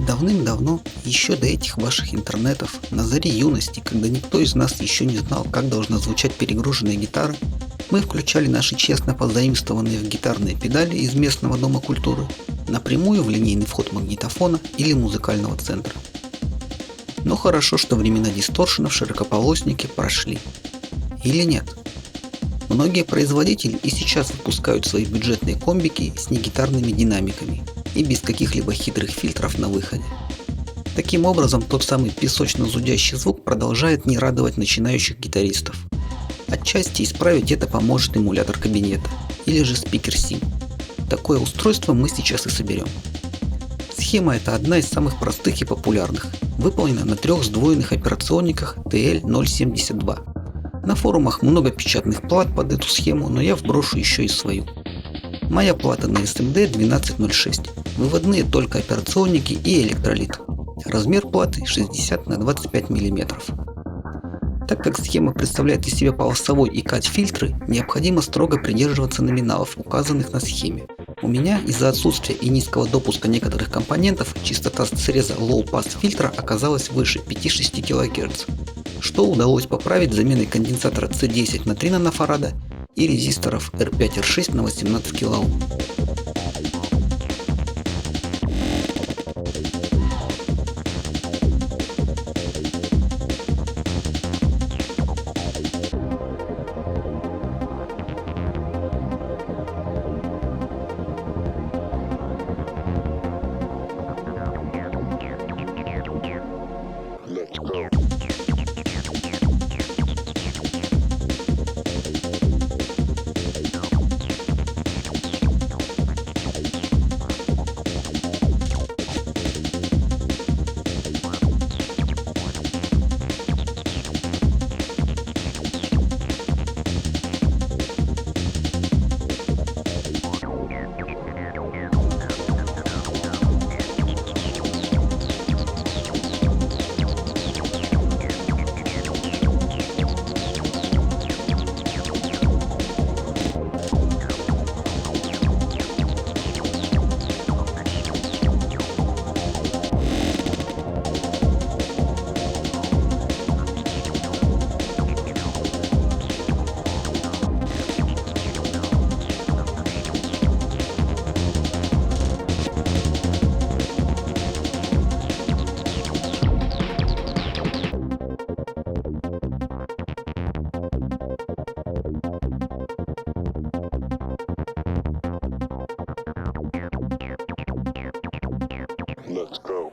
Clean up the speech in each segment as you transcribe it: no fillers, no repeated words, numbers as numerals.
Давным-давно, еще до этих ваших интернетов, на заре юности, когда никто из нас еще не знал, как должна звучать перегруженная гитара, мы включали наши честно позаимствованные в гитарные педали из местного дома культуры напрямую в линейный вход магнитофона или музыкального центра. Но хорошо, что времена дисторшена в широкополоснике прошли. Или нет? Многие производители и сейчас выпускают свои бюджетные комбики с негитарными динамиками и без каких-либо хитрых фильтров на выходе. Таким образом, тот самый песочно-зудящий звук продолжает не радовать начинающих гитаристов. Отчасти исправить это поможет эмулятор кабинета или же спикер SIM. Такое устройство мы сейчас и соберем. Схема эта одна из самых простых и популярных, выполнена на 3 сдвоенных операционниках TL072. На форумах много печатных плат под эту схему, но я вброшу еще и свою. Моя плата на SMD 1206, выводные только операционники и электролит. Размер платы 60 на 25 мм. Так как схема представляет из себя полосовой и кат-фильтры, необходимо строго придерживаться номиналов, указанных на схеме. У меня из-за отсутствия и низкого допуска некоторых компонентов частота среза low-pass фильтра оказалась выше 5-6 кГц, что удалось поправить заменой конденсатора C10 на 3 нанофарада и резисторов R5 R6 на 18 кОм. Let's go.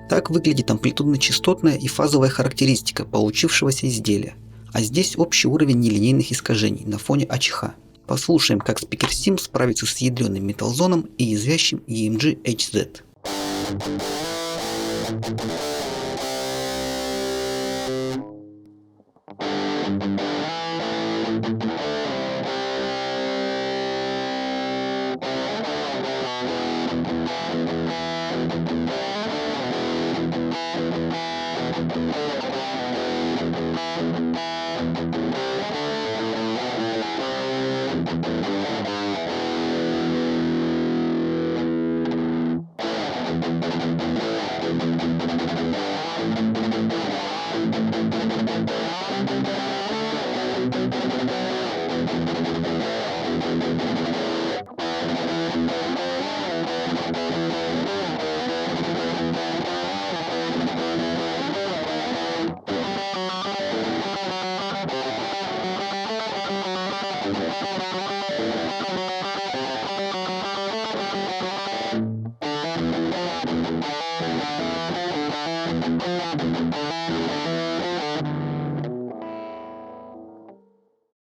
Так выглядит амплитудно-частотная и фазовая характеристика получившегося изделия. А здесь общий уровень нелинейных искажений на фоне АЧХ. Послушаем, как Speaker Sim справится с ядреным металлзоном и язвящим EMG HZ.